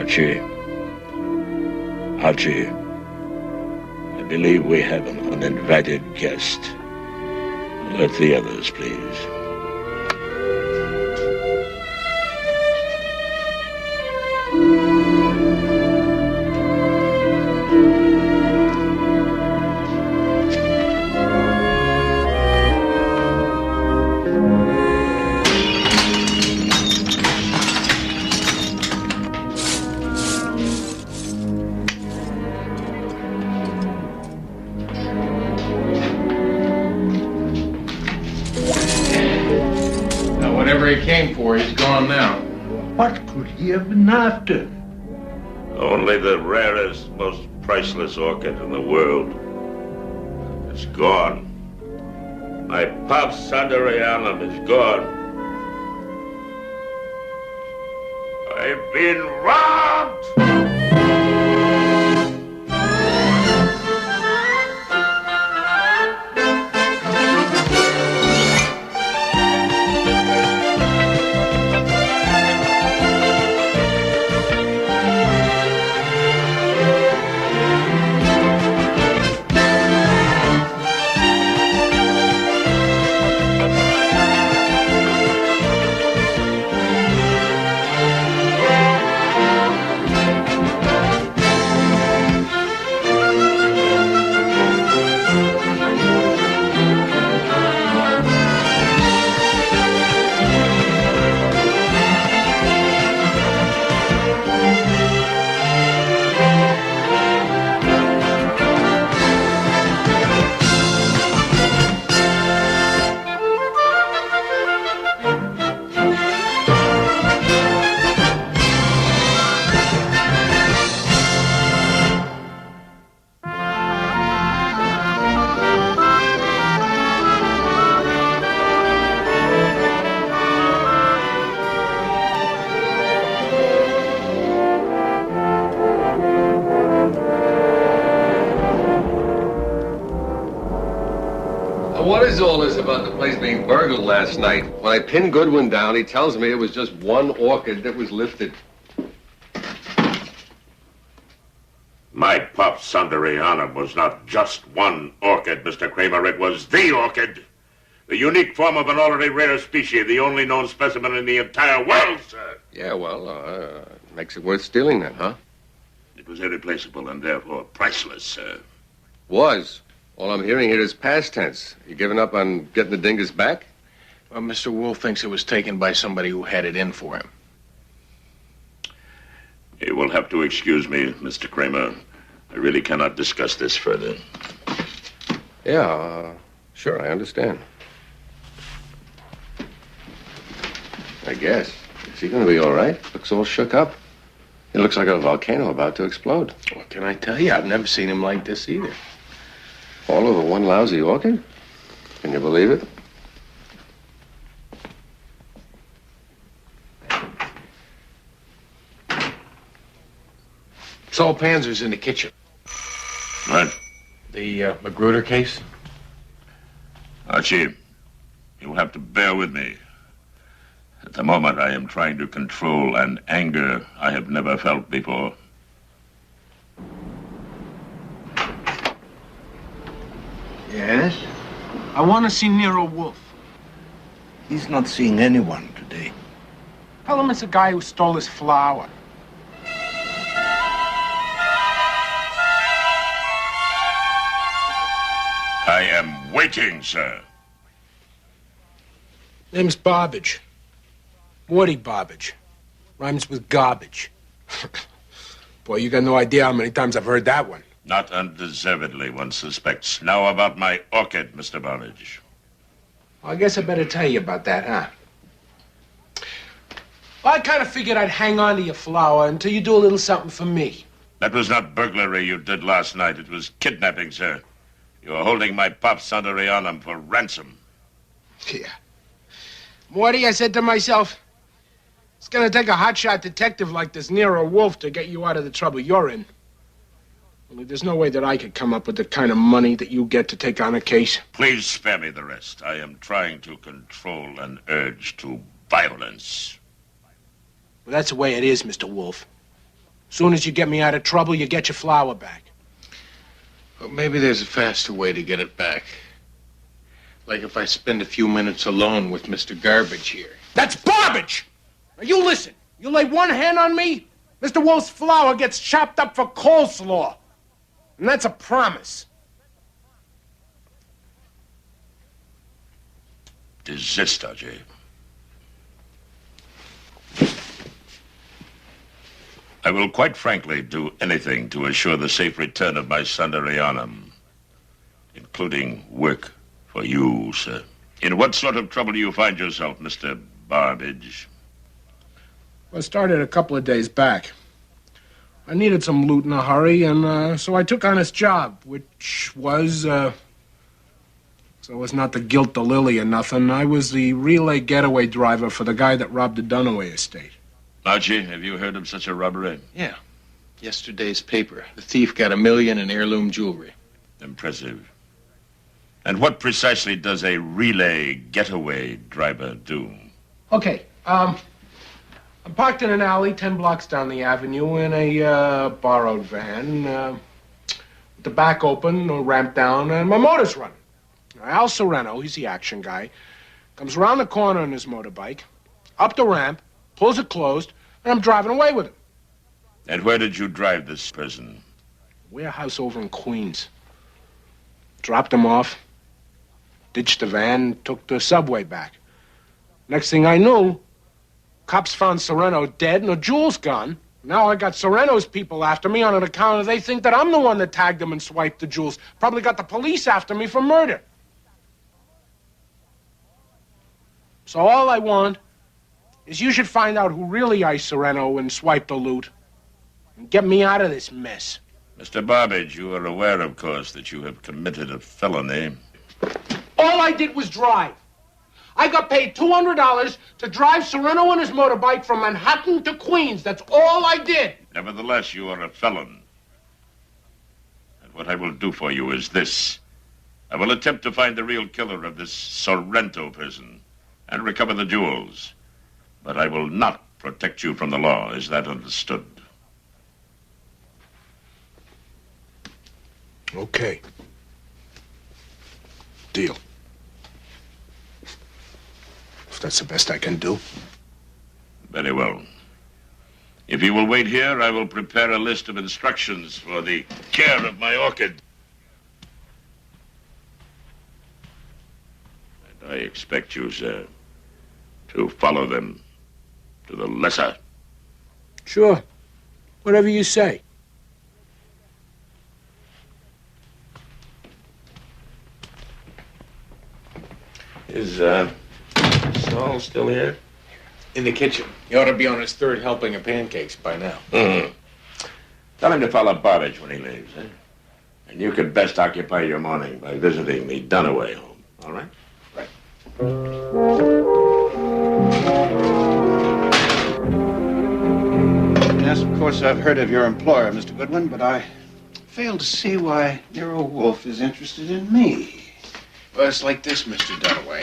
Archie. Archie, I believe we have an uninvited guest. Let the others, please. Came for, he's gone now. What could he have been after? Only the rarest, most priceless orchid in the world. It's gone. My pop's Sanderianum is gone. I've been robbed! What is all this about the place being burgled last night? When I pinned Goodwin down, he tells me it was just one orchid that was lifted. My pop Sanderianum was not just one orchid, Mr. Kramer. It was the orchid. The unique form of an already rare species, the only known specimen in the entire world, sir. Yeah, well, makes it worth stealing then, huh? It was irreplaceable and therefore priceless, sir. Was. All I'm hearing here is past tense. You giving up on getting the dingus back? Well, Mr. Wolfe thinks it was taken by somebody who had it in for him. You will have to excuse me, Mr. Kramer. I really cannot discuss this further. Yeah, sure, I understand. I guess. Is he going to be all right? Looks all shook up. He looks like a volcano about to explode. What can I tell you? I've never seen him like this either. All over one lousy orchid? Can you believe it? Saul Panzer's in the kitchen. What? The Magruder case? Archie, you will have to bear with me. At the moment, I am trying to control an anger I have never felt before. Yes? I want to see Nero Wolfe. He's not seeing anyone today. Tell him it's the guy who stole his flower. I am waiting, sir. Name's Barbage. Woody Barbage. Rhymes with garbage. Boy, you got no idea how many times I've heard that one. Not undeservedly, one suspects. Now about my orchid, Mr. Barbage. Well, I guess I better tell you about that, huh? Well, I kind of figured I'd hang on to your flower until you do a little something for me. That was not burglary you did last night. It was kidnapping, sir. You were holding my pop Sanderianum for ransom. Yeah. Morty, I said to myself, it's gonna take a hotshot detective like this Nero Wolfe to get you out of the trouble you're in. Only there's no way that I could come up with the kind of money that you get to take on a case. Please spare me the rest. I am trying to control an urge to violence. Well, that's the way it is, Mr. Wolfe. Soon as you get me out of trouble, you get your flower back. Well, maybe there's a faster way to get it back. Like if I spend a few minutes alone with Mr. Garbage here. That's Barbage! Now you listen. You lay one hand on me, Mr. Wolfe's flower gets chopped up for coleslaw. And that's a promise. Desist, Ajay. I will quite frankly do anything to assure the safe return of my son Arianum, including work for you, sir. In what sort of trouble do you find yourself, Mr. Barbage? Well, I started a couple of days back. I needed some loot in a hurry, and so I took on this job, which was, so it's not the gilt the lily or nothing. I was the relay getaway driver for the guy that robbed the Dunaway estate. Archie, have you heard of such a robbery? Yeah. Yesterday's paper. The thief got $1 million in heirloom jewelry. Impressive. And what precisely does a relay getaway driver do? Okay, I'm parked in an alley 10 blocks down the avenue in a borrowed van, with the back open, no ramp down, and my motor's running. Al Sereno, he's the action guy, comes around the corner on his motorbike, up the ramp, pulls it closed, and I'm driving away with him. And where did you drive this person? Warehouse over in Queens. Dropped him off, ditched the van, took the subway back. Next thing I knew, cops found Sereno dead and the jewels gone. Now I got Sereno's people after me on an account of they think that I'm the one that tagged them and swiped the jewels. Probably got the police after me for murder. So all I want is you should find out who really iced Sereno and swiped the loot and get me out of this mess. Mr. Barbage, you are aware, of course, that you have committed a felony. All I did was drive. I got paid $200 to drive Sereno and his motorbike from Manhattan to Queens. That's all I did. Nevertheless, you are a felon. And what I will do for you is this. I will attempt to find the real killer of this Sorrento person and recover the jewels. But I will not protect you from the law. Is that understood? Okay. Deal. If that's the best I can do. Very well. If you will wait here, I will prepare a list of instructions for the care of my orchid. And I expect you, sir, to follow them to the lesser. Sure. Whatever you say. Is, Saul still here? In the kitchen. He ought to be on his third helping of pancakes by now. Mm-hmm. Tell him to follow Barbage when he leaves, eh? And you could best occupy your morning by visiting the Dunaway home, all right? Right. Yes, of course, I've heard of your employer, Mr. Goodwin, but I fail to see why Nero Wolfe is interested in me. Well, it's like this, Mr. Dunaway.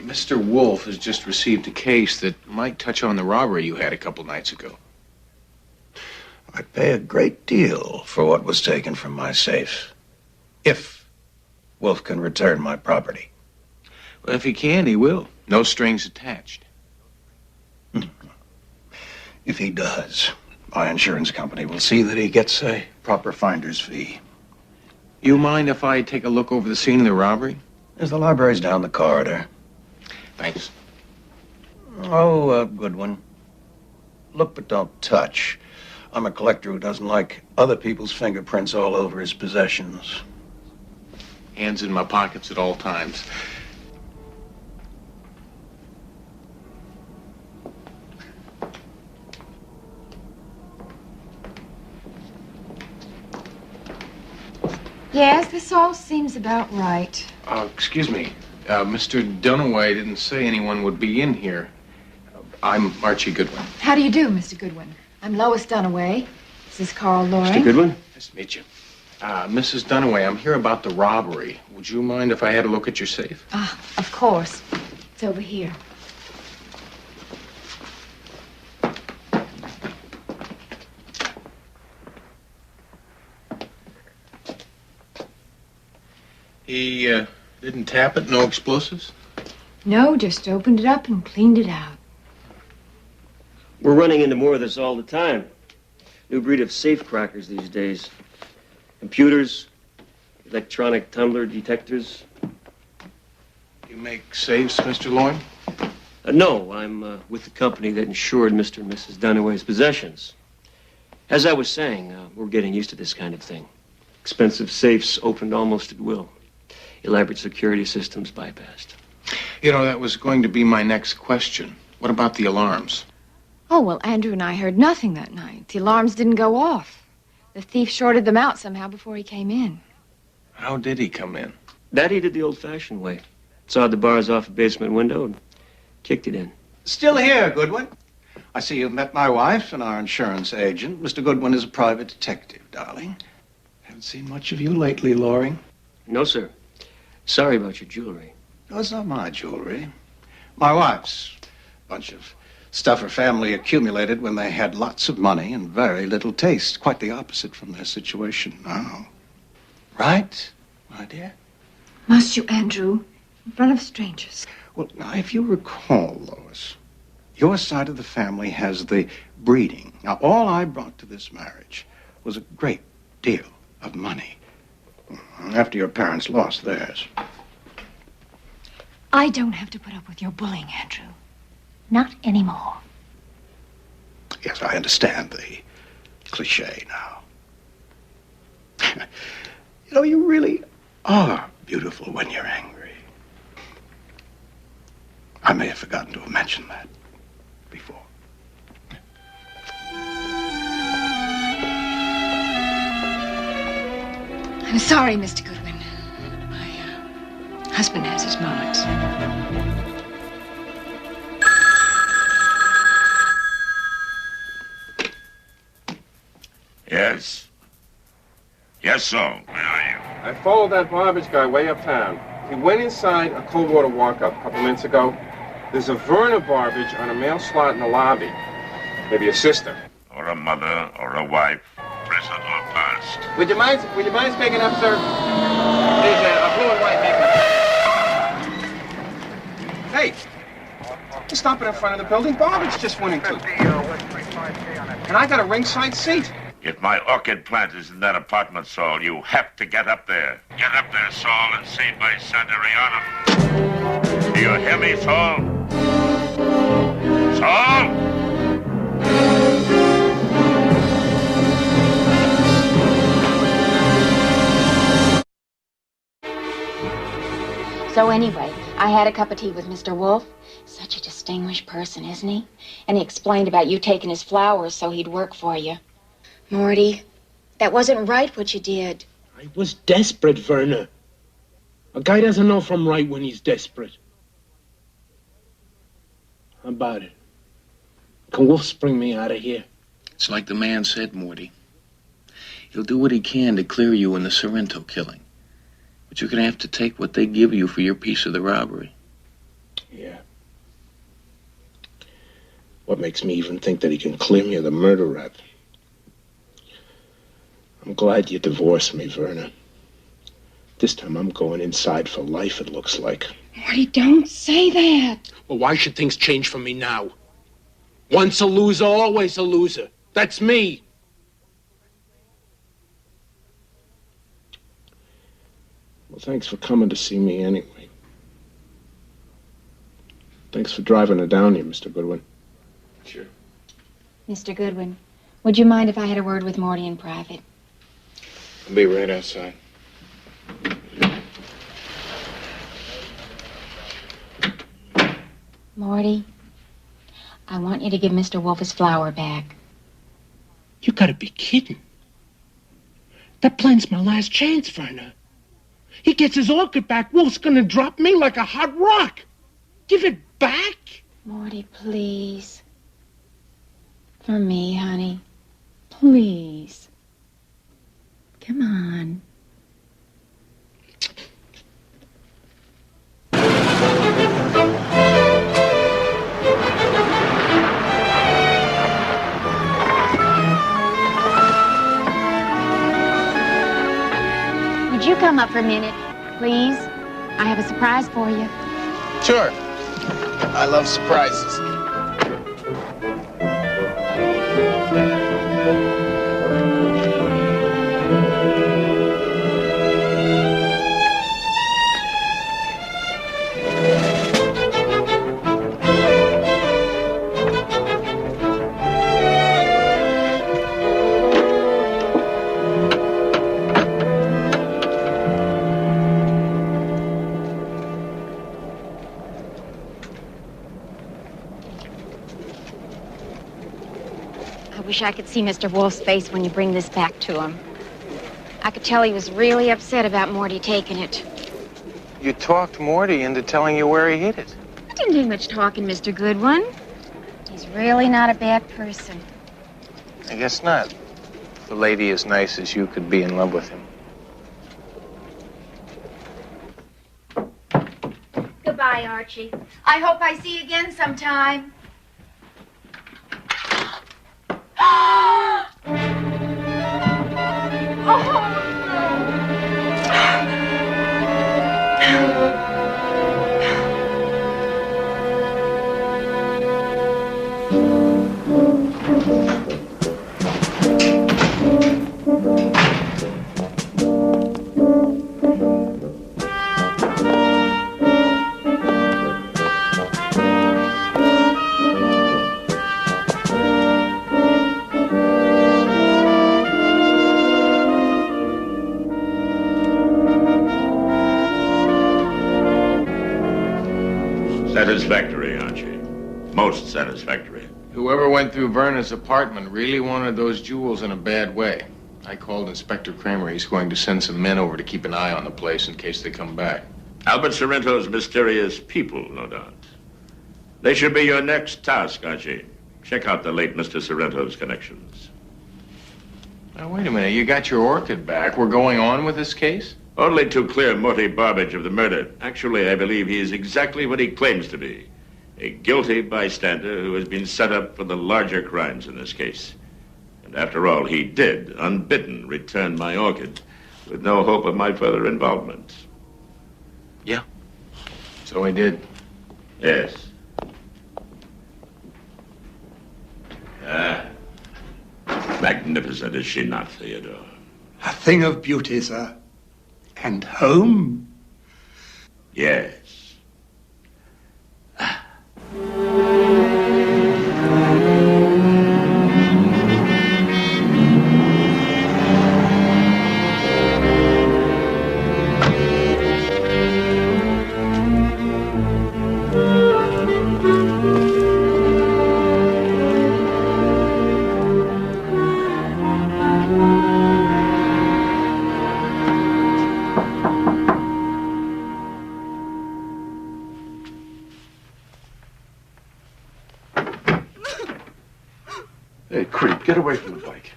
Mr. Wolfe has just received a case that might touch on the robbery you had a couple nights ago. I'd pay a great deal for what was taken from my safe, if Wolfe can return my property. Well, if he can, he will. No strings attached. If he does, my insurance company will see that he gets a proper finder's fee. You mind if I take a look over the scene of the robbery? There's the library's down the corridor. Thanks. Oh, Goodwin. Look but don't touch. I'm a collector who doesn't like other people's fingerprints all over his possessions. Hands in my pockets at all times. Yes, this all seems about right. Excuse me. Mr. Dunaway didn't say anyone would be in here. I'm Archie Goodwin. How do you do, Mr. Goodwin? I'm Lois Dunaway. This is Carl Loring. Mr. Goodwin? Nice to meet you. Mrs. Dunaway, I'm here about the robbery. Would you mind if I had a look at your safe? Of course. It's over here. He didn't tap it? No explosives? No, just opened it up and cleaned it out. We're running into more of this all the time. New breed of safe crackers these days. Computers, electronic tumbler detectors. You make safes, Mr. Loring? No, I'm with the company that insured Mr. and Mrs. Dunaway's possessions. As I was saying, we're getting used to this kind of thing. Expensive safes opened almost at will. Elaborate security systems bypassed. You know, that was going to be my next question. What about the alarms? Oh, well, Andrew and I heard nothing that night. The alarms didn't go off. The thief shorted them out somehow before he came in. How did he come in? That he did the old-fashioned way. Sawed the bars off a basement window and kicked it in. Still here, Goodwin. I see you've met my wife and our insurance agent. Mr. Goodwin is a private detective, darling. Haven't seen much of you lately, Loring. No, sir. Sorry about your jewelry. No, it's not my jewelry. My wife's. Bunch of stuff her family accumulated when they had lots of money and very little taste. Quite the opposite from their situation now. Right, my dear? Must you, Andrew? In front of strangers. Well, now, if you recall, Lois, your side of the family has the breeding. Now, all I brought to this marriage was a great deal of money. After your parents lost theirs. I don't have to put up with your bullying, Andrew. Not anymore. Yes, I understand the cliche now. You know, you really are beautiful when you're angry. I may have forgotten to have mentioned that before. I'm sorry, Mr. Goodwin. My husband has his moments. Yes? Yes, so. Where are you? I followed that Barbage guy way uptown. He went inside a cold water walk-up a couple minutes ago. There's a Verna Barbage on a mail slot in the lobby. Maybe a sister. Or a mother, or a wife, present or past. Would you mind speaking up, sir? There's a blue and white paper. Hey, you're stopping in front of the building Barbage just went into. And I got a ringside seat. If my orchid plant is in that apartment, Saul, you have to get up there. Get up there, Saul, and save my Sanderianum. Do you hear me, Saul? Saul? So anyway, I had a cup of tea with Mr. Wolfe. Such a distinguished person, isn't he? And he explained about you taking his flowers so he'd work for you. Morty, that wasn't right what you did. I was desperate, Verna. A guy doesn't know from right when he's desperate. How about it? Can Wolf spring me out of here? It's like the man said, Morty. He'll do what he can to clear you in the Sorrento killing. But you're going to have to take what they give you for your piece of the robbery. Yeah. What makes me even think that he can clear me of the murder rap? I'm glad you divorced me, Verna. This time I'm going inside for life, it looks like. Morty, don't say that. Well, why should things change for me now? Once a loser, always a loser. That's me. Well, thanks for coming to see me anyway. Thanks for driving her down here, Mr. Goodwin. Sure. Mr. Goodwin, would you mind if I had a word with Morty in private? I'll be right outside. Morty, I want you to give Mr. Wolfe his flower back. You gotta be kidding. That plan's my last chance, Verna. He gets his orchid back, Wolf's gonna drop me like a hot rock. Give it back? Morty, please. For me, honey. Please. Come on. Would you come up for a minute? please? I have a surprise for you. Sure. I love surprises. I wish I could see Mr. Wolfe's face when you bring this back to him. I could tell he was really upset about Morty taking it. You talked Morty into telling you where he hid it. I didn't do much talking, Mr. Goodwin. He's really not a bad person. I guess not. The lady as nice as you could be in love with him. Goodbye, Archie. I hope I see you again sometime. Satisfactory, aren't you? Most satisfactory. Whoever went through Verna's apartment really wanted those jewels in a bad way. I called Inspector Kramer. He's going to send some men over to keep an eye on the place in case they come back. Albert Sorrento's mysterious people, no doubt. They should be your next task, Archie. Check out the late Mr. Sorrento's connections. Now, wait a minute. You got your orchid back. We're going on with this case? Only to clear Morty Barbage of the murder. Actually, I believe he is exactly what he claims to be. A guilty bystander who has been set up for the larger crimes in this case. And after all, he did, unbidden, return my orchid with no hope of my further involvement. Yeah. So he did? Yes. Magnificent, is she not, Theodore? A thing of beauty, sir. And home? Yes. Hey, creep, get away from the bike.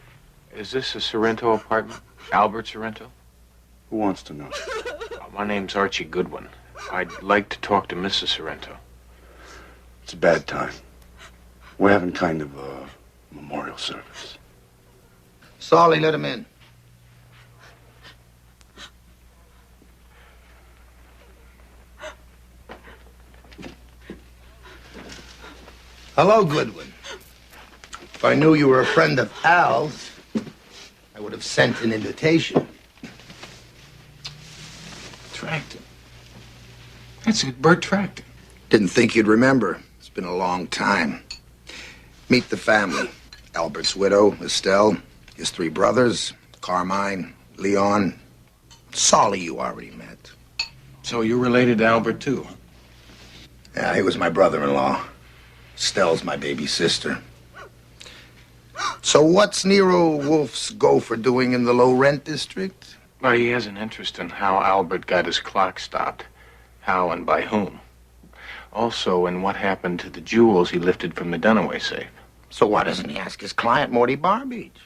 Is this a Sorrento apartment? Albert Sorrento? Who wants to know? My name's Archie Goodwin. I'd like to talk to Mrs. Sorrento. It's a bad time. We're having kind of a memorial service. Solly, let him in. Hello, Goodwin. If I knew you were a friend of Al's, I would have sent an invitation. Tracton. That's it, Burt Tracton. Didn't think you'd remember. It's been a long time. Meet the family. Albert's widow, Estelle, his three brothers, Carmine, Leon. Solly you already met. So you're related to Albert, too? Yeah, he was my brother-in-law. Estelle's my baby sister. So what's Nero Wolfe's gopher doing in the low-rent district? Well, he has an interest in how Albert got his clock stopped. How and by whom. Also in what happened to the jewels he lifted from the Dunaway safe. So why doesn't he ask his client, Morty Barbage?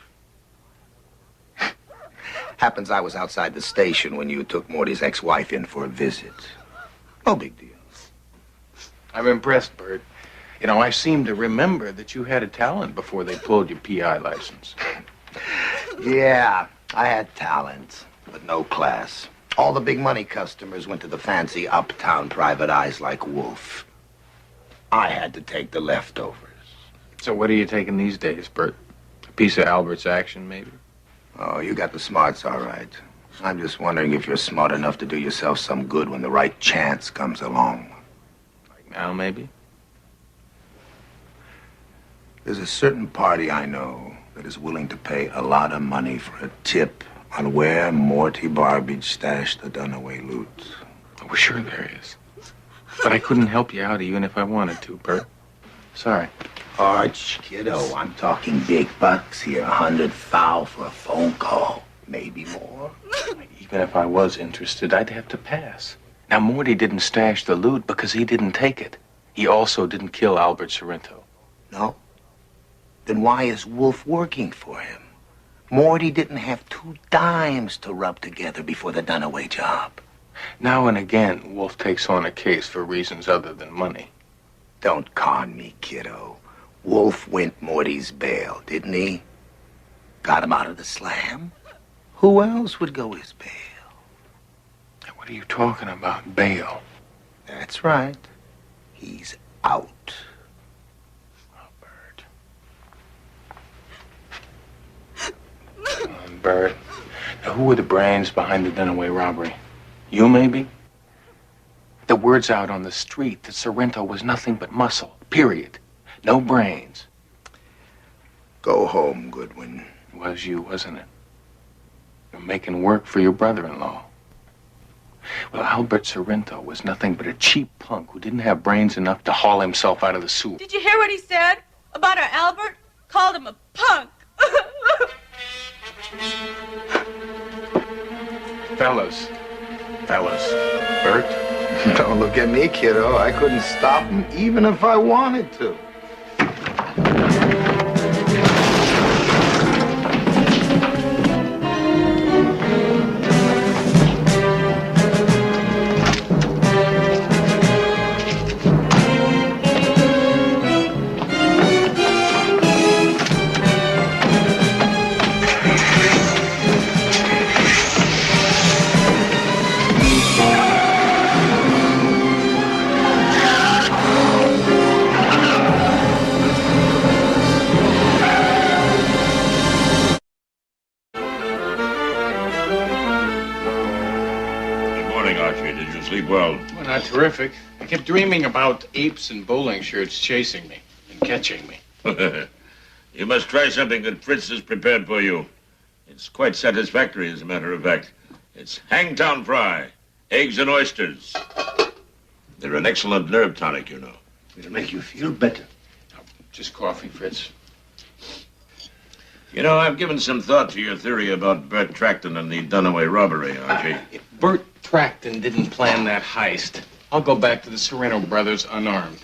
Happens I was outside the station when you took Morty's ex-wife in for a visit. No big deal. I'm impressed, Burt. You know, I seem to remember that you had a talent before they pulled your PI license. Yeah, I had talent, but no class. All the big money customers went to the fancy uptown private eyes like Wolfe. I had to take the leftovers. So what are you taking these days, Burt? A piece of Albert's action, maybe? Oh, you got the smarts, all right. I'm just wondering if you're smart enough to do yourself some good when the right chance comes along. Like now, maybe? There's a certain party I know that is willing to pay a lot of money for a tip on where Morty Barbage stashed the Dunaway loot. Oh, well, sure there is. But I couldn't help you out even if I wanted to, Burt. Sorry. Arch, kiddo, I'm talking big bucks here. 100 foul for a phone call. Maybe more. Even if I was interested, I'd have to pass. Now, Morty didn't stash the loot because he didn't take it. He also didn't kill Albert Sorrento. No? Then why is Wolfe working for him? Morty didn't have 2 dimes to rub together before the Dunaway job. Now and again, Wolfe takes on a case for reasons other than money. Don't con me, kiddo. Wolfe went Morty's bail, didn't he? Got him out of the slam? Who else would go his bail? What are you talking about, bail? That's right. He's out. Oh, Burt. Come on, Burt. Now, who were the brains behind the Dunaway robbery? You, maybe? The word's out on the street that Sorrento was nothing but muscle, period. No brains. Go home, Goodwin. It was you, wasn't it? You're making work for your brother-in-law. Well, Albert Sorrento was nothing but a cheap punk who didn't have brains enough to haul himself out of the soup. Did you hear what he said about our Albert? Called him a punk. Fellas. Burt? Don't look at me, kiddo. I couldn't stop him even if I wanted to. Well, not terrific. I kept dreaming about apes in bowling shirts chasing me and catching me. You must try something that Fritz has prepared for you. It's quite satisfactory, as a matter of fact. It's hangtown fry, eggs and oysters. They're an excellent nerve tonic, you know. It'll make you feel better. Oh, just coffee, Fritz. You know, I've given some thought to your theory about Burt Tracton and the Dunaway robbery, Archie. If Burt Tracton didn't plan that heist, I'll go back to the Sorrento brothers unarmed.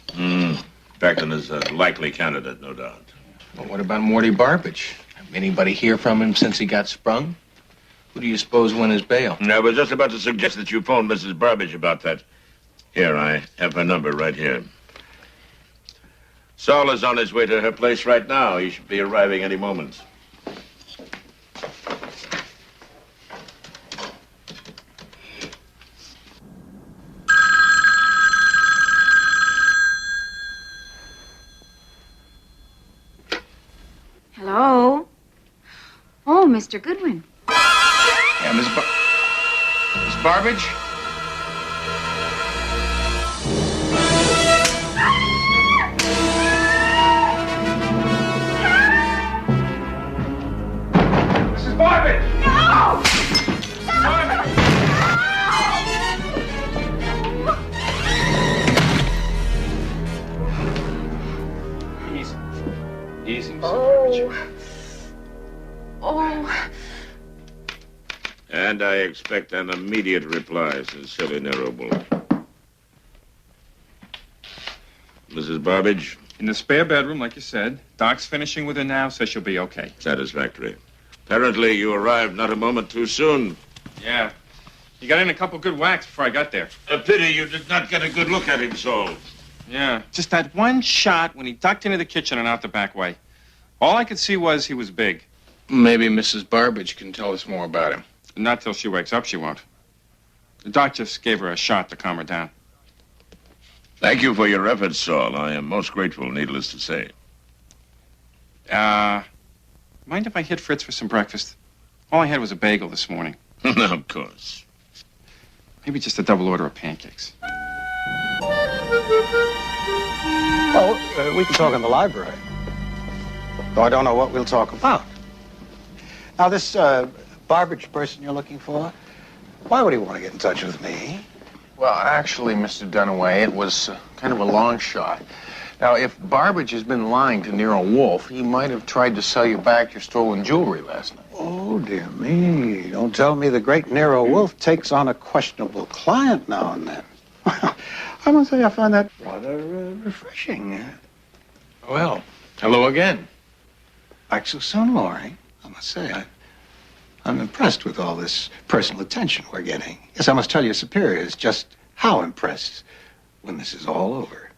Tracton is a likely candidate, no doubt. Well, what about Morty Barbage? Anybody hear from him since he got sprung? Who do you suppose won his bail? I was just about to suggest that you phone Mrs. Barbage about that. Here, I have her number right here. Saul is on his way to her place right now. He should be arriving any moment. Hello? Oh, Mr. Goodwin. Yeah, Miss Barbage? Mrs. Barbage! No! Barbage! Easy, Mrs. Barbage. Oh. And I expect an immediate reply, sincerely, Nero Wolfe. Mrs. Barbage? In the spare bedroom, like you said. Doc's finishing with her now, says she'll be okay. Satisfactory. Apparently, you arrived not a moment too soon. Yeah. He got in a couple good whacks before I got there. A pity you did not get a good look at him, Saul. Yeah. Just that one shot when he ducked into the kitchen and out the back way. All I could see was he was big. Maybe Mrs. Barbage can tell us more about him. Not till she wakes up, she won't. The doc just gave her a shot to calm her down. Thank you for your efforts, Saul. I am most grateful, needless to say. Mind if I hit Fritz for some breakfast? All I had was a bagel this morning. Of course. Maybe just a double order of pancakes. Well, we can talk in the library. Though I don't know what we'll talk about. Now, this Barbage person you're looking for, why would he want to get in touch with me? Well, actually, Mr. Dunaway, it was kind of a long shot. Now, if Barbage has been lying to Nero Wolfe, he might have tried to sell you back your stolen jewelry last night. Oh, dear me. Don't tell me the great Nero Wolfe takes on a questionable client now and then. Well, I must say I find that rather refreshing. Well, hello again. Back so soon, Laurie. I must say, I'm impressed with all this personal attention we're getting. Yes, I must tell your superiors just how impressed when this is all over.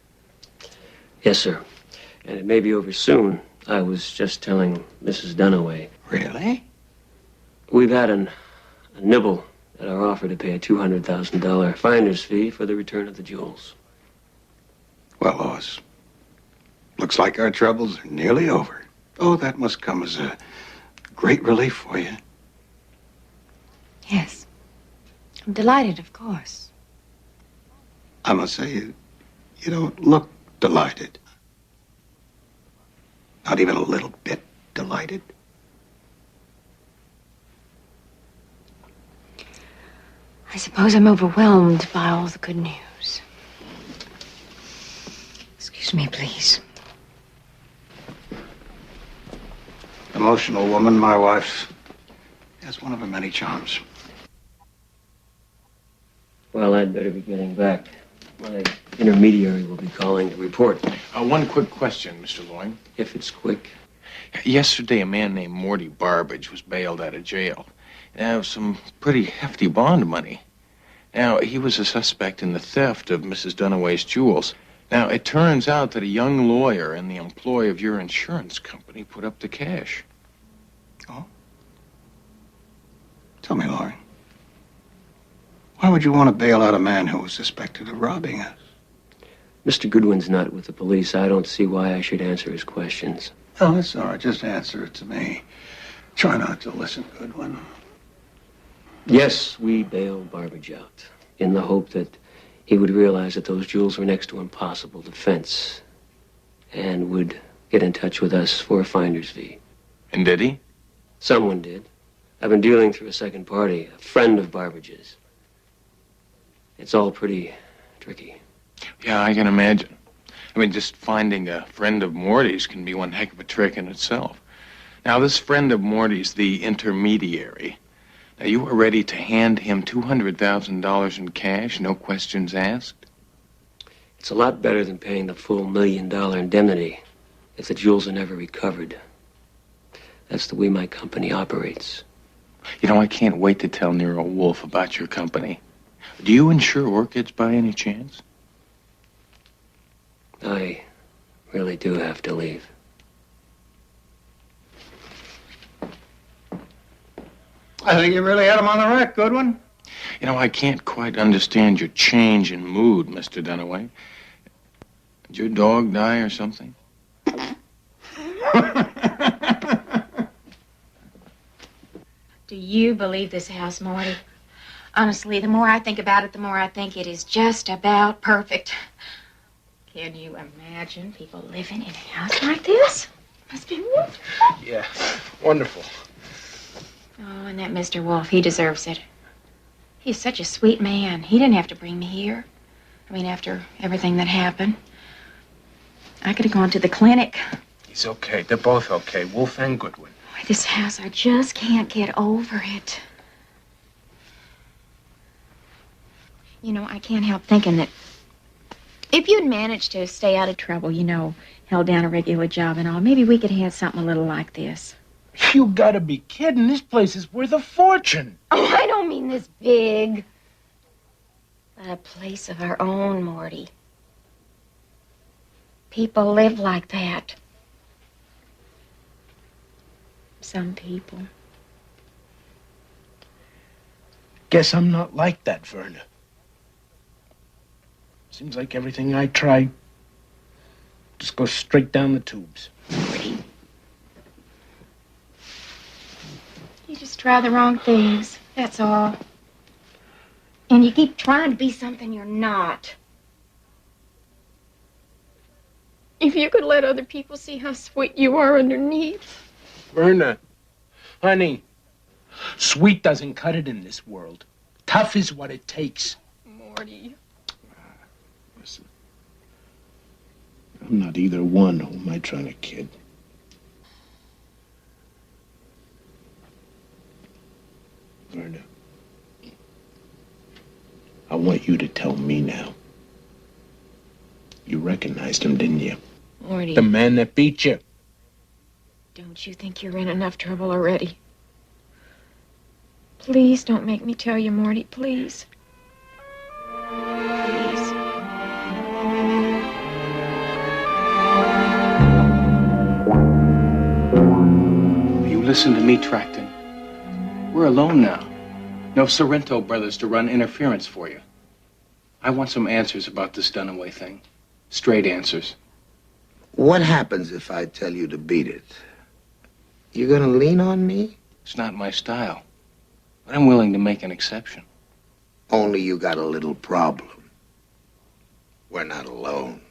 Yes, sir. And it may be over soon. I was just telling Mrs. Dunaway. Really? We've had a nibble at our offer to pay a $200,000 finder's fee for the return of the jewels. Well, Lois, looks like our troubles are nearly over. Oh, that must come as a great relief for you. Yes. I'm delighted, of course. I must say, you don't look delighted. Not even a little bit delighted. I suppose I'm overwhelmed by all the good news. Excuse me, please. Emotional woman, my wife. Has one of her many charms. Well, I'd better be getting back. My intermediary will be calling to report. One quick question, Mr. Loyne. If it's quick. Yesterday, a man named Morty Barbage was bailed out of jail. Now, some pretty hefty bond money. Now, he was a suspect in the theft of Mrs. Dunaway's jewels. Now, it turns out that a young lawyer in the employ of your insurance company put up the cash. Oh? Tell me, Laurie. Why would you want to bail out a man who was suspected of robbing us? Mr. Goodwin's not with the police. I don't see why I should answer his questions. Oh, that's all right. Just answer it to me. Try not to listen, Goodwin. Yes, we bailed Barbage out in the hope that he would realize that those jewels were next to impossible defense and would get in touch with us for a finder's fee. And did he? Someone did. I've been dealing through a second party, a friend of Barbage's. It's all pretty tricky. Yeah, I can imagine. I mean, just finding a friend of Morty's can be one heck of a trick in itself. Now, this friend of Morty's the intermediary. Now, you are ready to hand him $200,000 in cash, no questions asked? It's a lot better than paying the full $1 million indemnity if the jewels are never recovered. That's the way my company operates. You know, I can't wait to tell Nero Wolfe about your company. Do you insure orchids by any chance? I really do have to leave. I think you really had him on the rack, Goodwin. You know, I can't quite understand your change in mood, Mr. Dunaway. Did your dog die or something? Do you believe this house, Morty? Honestly, the more I think about it, the more I think it is just about perfect. Can you imagine people living in a house like this? Must be wonderful. Yeah, wonderful. Oh, and that Mr. Wolfe, he deserves it. He's such a sweet man. He didn't have to bring me here. I mean, after everything that happened. I could have gone to the clinic. He's okay. They're both okay, Wolfe and Goodwin. Boy, this house, I just can't get over it. You know, I can't help thinking that if you'd managed to stay out of trouble, you know, held down a regular job and all, maybe we could have something a little like this. You gotta be kidding. This place is worth a fortune. Oh, I don't mean this big. But a place of our own, Morty. People live like that. Some people. Guess I'm not like that, Verna. Seems like everything I try just goes straight down the tubes. You just try the wrong things, that's all. And you keep trying to be something you're not. If you could let other people see how sweet you are underneath. Verna, honey, sweet doesn't cut it in this world. Tough is what it takes. Morty. Listen, I'm not either one. Who am I trying to kid? Verna, I want you to tell me now. You recognized him, didn't you? Morty. The man that beat you. Don't you think you're in enough trouble already? Please don't make me tell you, Morty, please. Please. You listen to me, Tracton. We're alone now. No Sorrento brothers to run interference for you. I want some answers about this Dunaway thing. Straight answers. What happens if I tell you to beat it? You gonna lean on me? It's not my style. But I'm willing to make an exception. Only you got a little problem. We're not alone.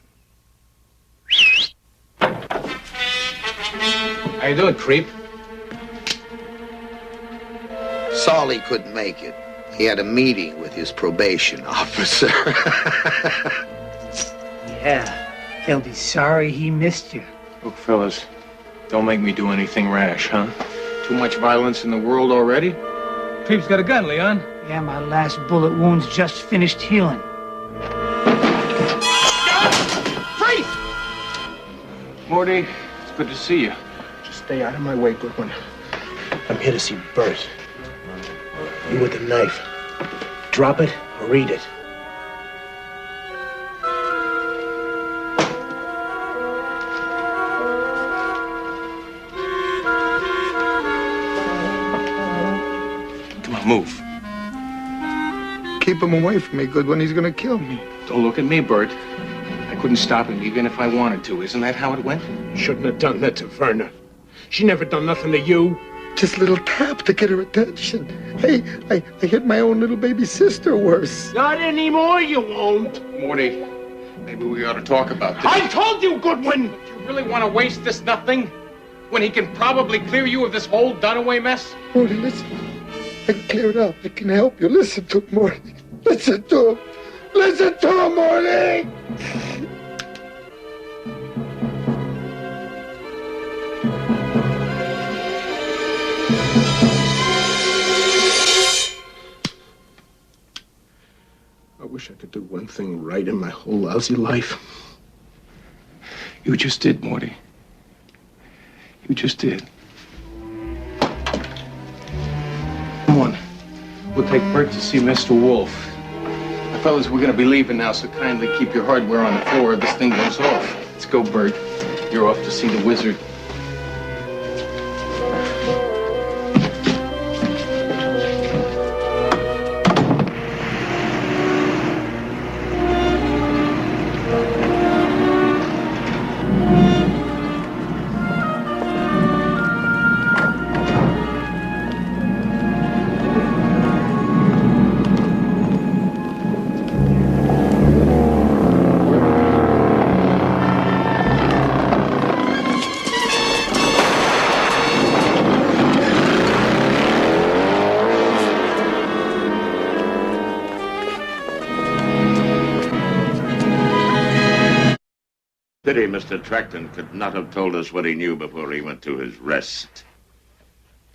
How you doing, creep? Solly couldn't make it. He had a meeting with his probation officer. Yeah, he'll be sorry he missed you. Look, fellas, don't make me do anything rash, huh? Too much violence in the world already? Creep's got a gun, Leon. Yeah, my last bullet wound's just finished healing. Freeze! Morty, it's good to see you. Just stay out of my way, Goodwin. I'm here to see Burt. You with the knife. Drop it or eat it. Come on, move. Keep him away from me, Goodwin. He's gonna kill me. Don't look at me, Burt. I couldn't stop him even if I wanted to. Isn't that how it went? Shouldn't have done that to Verna. She never done nothing to you. Just a little tap to get her attention. Hey, I hit my own little baby sister worse. Not anymore, you won't. Morty, maybe we ought to talk about this. I told you, Goodwin! Do you really want to waste this nothing? When he can probably clear you of this whole Dunaway mess? Morty, listen. I can clear it up. I can help you. Listen to him, Morty. Listen to him. Listen to him, Morty! I wish I could do one thing right in my whole lousy life. You just did, Morty. You just did. Come on. We'll take Burt to see Mr. Wolfe. Now, fellas, we're gonna be leaving now, so kindly keep your hardware on the floor if this thing goes off. Let's go, Burt. You're off to see the wizard. Pity Mr. Tracton could not have told us what he knew before he went to his rest.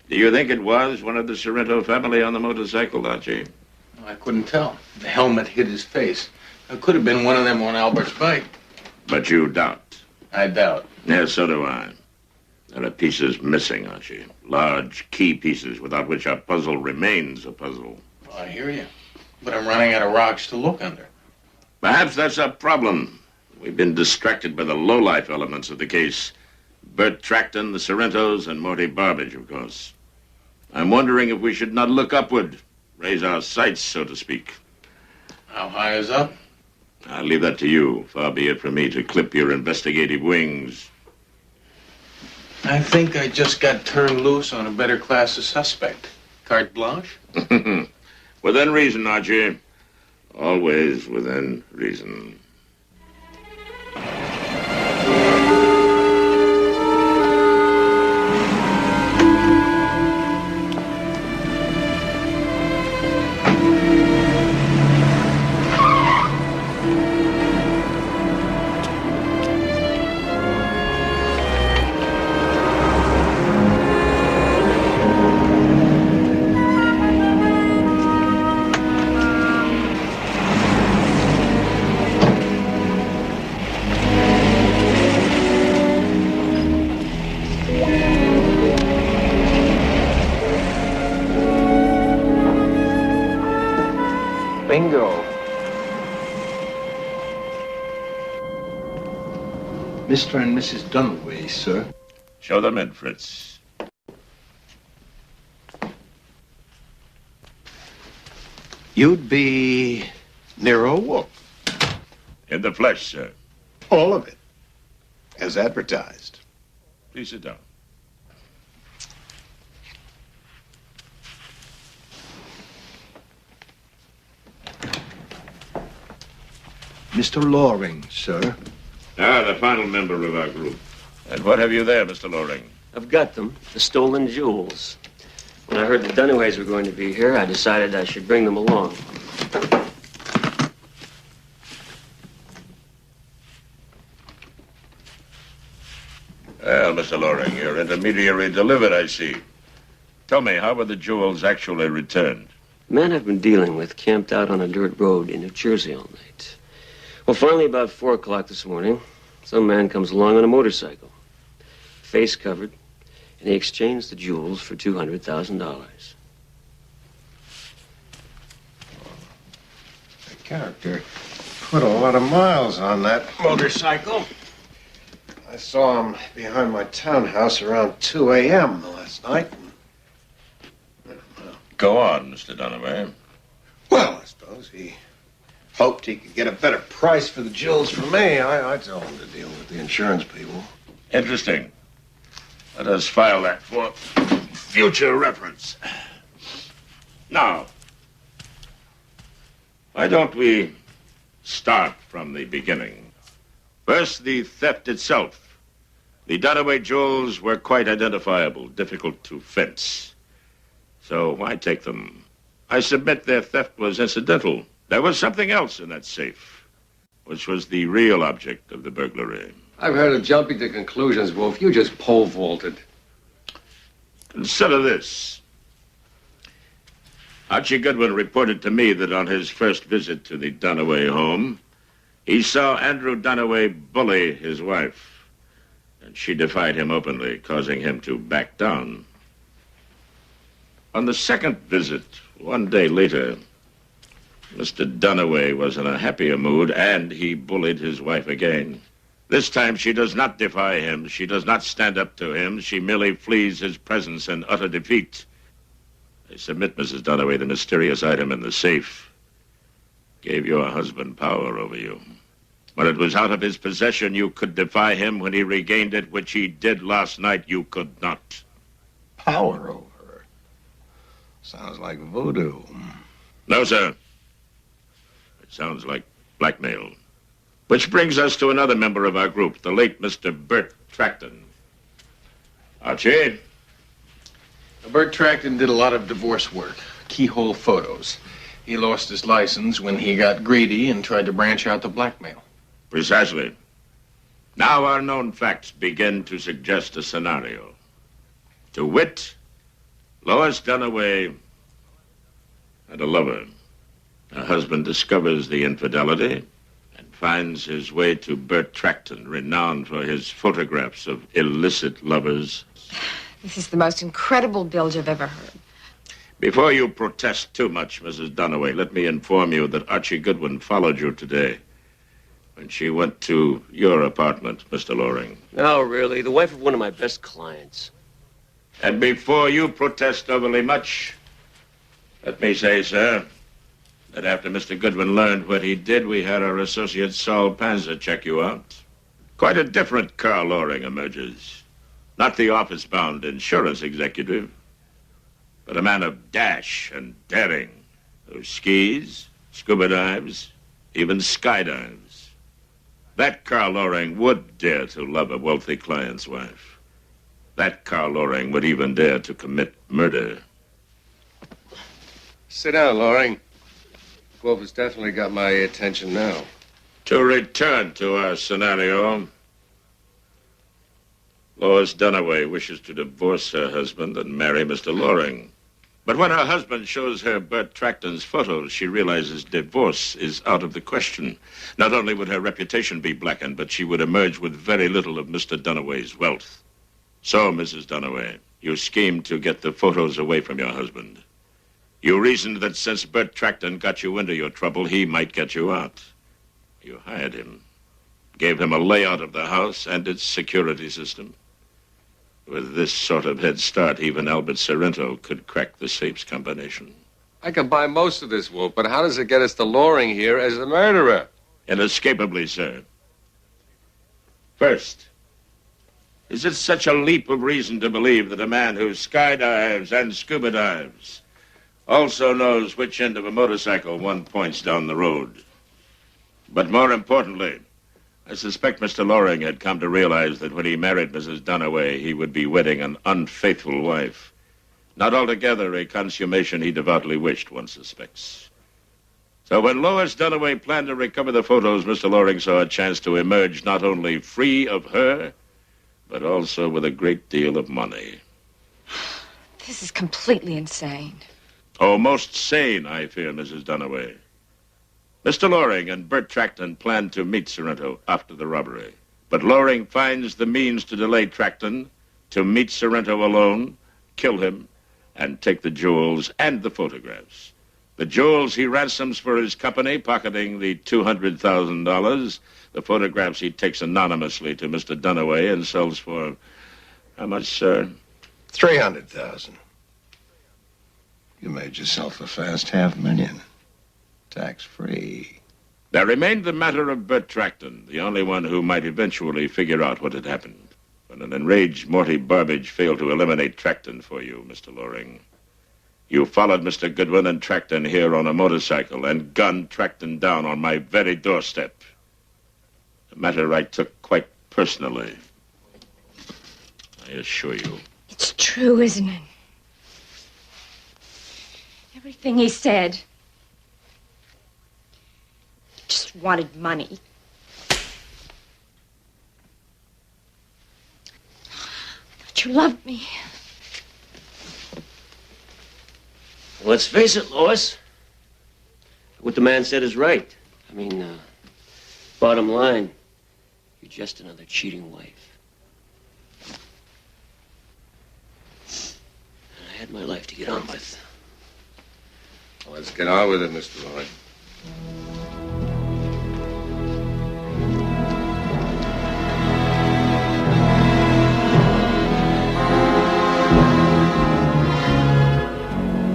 Do you think it was one of the Sorrento family on the motorcycle, Archie? I couldn't tell. The helmet hid his face. It could have been one of them on Albert's bike. But you doubt? I doubt. Yes, so do I. There are pieces missing, Archie. Large key pieces without which our puzzle remains a puzzle. Well, I hear you. But I'm running out of rocks to look under. Perhaps that's a problem. We've been distracted by the low-life elements of the case. Burt Tracton, the Sorrentos, and Morty Barbage, of course. I'm wondering if we should not look upward, raise our sights, so to speak. How high is up? I'll leave that to you. Far be it from me to clip your investigative wings. I think I just got turned loose on a better class of suspect. Carte blanche? Within reason, Archie. Always within reason. Bingo. Mr. and Mrs. Dunaway, sir. Show them in, Fritz. You'd be Nero Wolfe. In the flesh, sir. All of it. As advertised. Please sit down. Mr. Loring, sir. Ah, the final member of our group. And what have you there, Mr. Loring? I've got them, the stolen jewels. When I heard the Dunaways were going to be here, I decided I should bring them along. Well, Mr. Loring, your intermediary delivered, I see. Tell me, how were the jewels actually returned? The man I've been dealing with camped out on a dirt road in New Jersey all night. Well, finally, about 4 o'clock this morning, some man comes along on a motorcycle, face covered, and he exchanged the jewels for $200,000. The character put a lot of miles on that motorcycle. I saw him behind my townhouse around 2 a.m. last night. Go on, Mr. Dunaway. Well, I suppose he hoped he could get a better price for the jewels from me. I told him to deal with the insurance people. Interesting. Let us file that for future reference. Now, why don't we start from the beginning? First, the theft itself. The Dunaway jewels were quite identifiable, difficult to fence. So why take them? I submit their theft was incidental. There was something else in that safe, which was the real object of the burglary. I've heard of jumping to conclusions, Wolf. You just pole vaulted. Consider this. Archie Goodwin reported to me that on his first visit to the Dunaway home, he saw Andrew Dunaway bully his wife, and she defied him openly, causing him to back down. On the second visit, 1 day later, Mr. Dunaway was in a happier mood, and he bullied his wife again. This time, she does not defy him. She does not stand up to him. She merely flees his presence in utter defeat. I submit, Mrs. Dunaway, the mysterious item in the safe gave your husband power over you. When it was out of his possession, you could defy him. When he regained it, which he did last night, you could not. Power over her? Sounds like voodoo. No, sir. It sounds like blackmail. Which brings us to another member of our group, the late Mr. Burt Tracton. Archie? Burt Tracton did a lot of divorce work, keyhole photos. He lost his license when he got greedy and tried to branch out to blackmail. Precisely. Now our known facts begin to suggest a scenario. To wit, Lois Dunaway had a lover. Her husband discovers the infidelity and finds his way to Burt Tracton, renowned for his photographs of illicit lovers. This is the most incredible bilge I've ever heard. Before you protest too much, Mrs. Dunaway, let me inform you that Archie Goodwin followed you today when she went to your apartment, Mr. Loring. No, really. The wife of one of my best clients. And before you protest overly much, Let me say, sir, that after Mr. Goodwin learned what he did, we had our associate Saul Panzer check you out. Quite a different Carl Loring emerges. Not the office-bound insurance executive, but a man of dash and daring who skis, scuba dives, even skydives. That Carl Loring would dare to love a wealthy client's wife. That Carl Loring would even dare to commit murder. Sit down, Loring. Wolfe has definitely got my attention now. To return to our scenario, Lois Dunaway wishes to divorce her husband and marry Mr. Loring. But when her husband shows her Burt Tracton's photos, she realizes divorce is out of the question. Not only would her reputation be blackened, but she would emerge with very little of Mr. Dunaway's wealth. So, Mrs. Dunaway, you schemed to get the photos away from your husband. You reasoned that since Burt Tracton got you into your trouble, he might get you out. You hired him, gave him a layout of the house and its security system. With this sort of head start, even Albert Sorrento could crack the safe's combination. I can buy most of this, Wolfe, but how does it get us to Loring here as the murderer? Inescapably, sir. First, is it such a leap of reason to believe that a man who skydives and scuba dives also knows which end of a motorcycle one points down the road? But more importantly, I suspect Mr. Loring had come to realize that when he married Mrs. Dunaway, he would be wedding an unfaithful wife. Not altogether a consummation he devoutly wished, one suspects. So when Lois Dunaway planned to recover the photos, Mr. Loring saw a chance to emerge not only free of her, but also with a great deal of money. This is completely insane. Oh, most sane, I fear, Mrs. Dunaway. Mr. Loring and Burt Tracton planned to meet Sorrento after the robbery. But Loring finds the means to delay Tracton, to meet Sorrento alone, kill him, and take the jewels and the photographs. The jewels he ransoms for his company, pocketing the $200,000. The photographs he takes anonymously to Mr. Dunaway and sells for, how much, sir? $300,000. You made yourself a fast $500,000. Tax-free. There remained the matter of Burt Tracton, the only one who might eventually figure out what had happened. When an enraged Morty Barbage failed to eliminate Tracton for you, Mr. Loring, you followed Mr. Goodwin and Tracton here on a motorcycle and gunned Tracton down on my very doorstep. A matter I took quite personally, I assure you. It's true, isn't it? Everything he said. He just wanted money. I thought you loved me. Let's face it, Lois. What the man said is right. I mean, bottom line, you're just another cheating wife. And I had my life to get on with. Well, let's get on with it, Mr. Loring.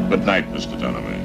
Good night, Mr. Dunaway.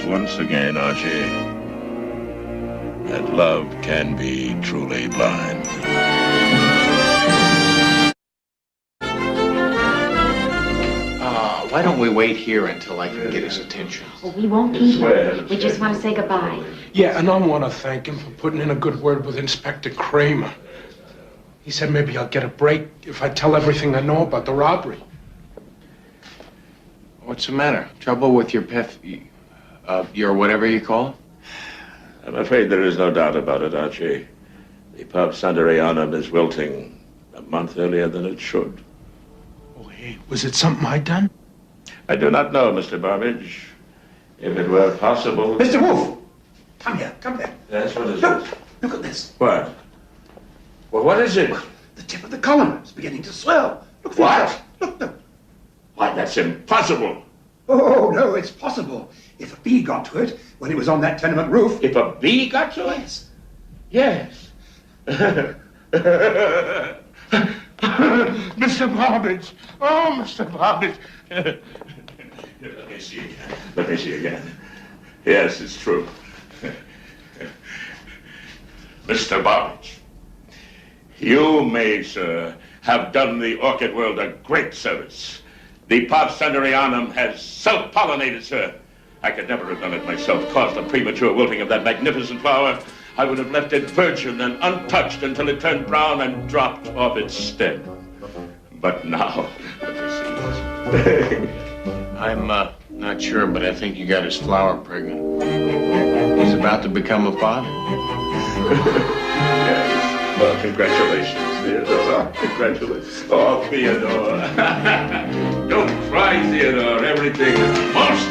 Once again, Archie, that love can be truly blind. Why don't we wait here until I can get his attention? Well, we won't keep him. We just want to say goodbye. Yeah, and I want to thank him for putting in a good word with Inspector Kramer. He said maybe I'll get a break if I tell everything I know about the robbery. What's the matter? Trouble with your your whatever you call it? I'm afraid there is no doubt about it, Archie. The pub Sanderianum is wilting a month earlier than it should. Oh, hey, was it something I done? I do not know, Mr. Barbage. If it were possible... Mr. Wolfe! Come here. Yes, what is Look, it? look at this. What? Well, what is it? The tip of the column is beginning to swell. Look for What? yourself. Look. Why, that's impossible. Oh, no, it's possible. If a bee got to it when it was on that tenement roof... If a bee got to it? Yes. Mr. Barbage! Oh, Mr. Barbage! Let me see again. Yes, it's true. Mr. Barbage, you may, sir, have done the orchid world a great service. The Pop Sanderianum has self-pollinated, sir. I could never have done it myself, caused the premature wilting of that magnificent flower. I would have left it virgin and untouched until it turned brown and dropped off its stem. But now, let me see. I'm not sure, but I think you got his flower pregnant. He's about to become a father. Yes. Well, congratulations, Theodore. Congratulations. Oh, Theodore. Don't cry, Theodore. Everything is most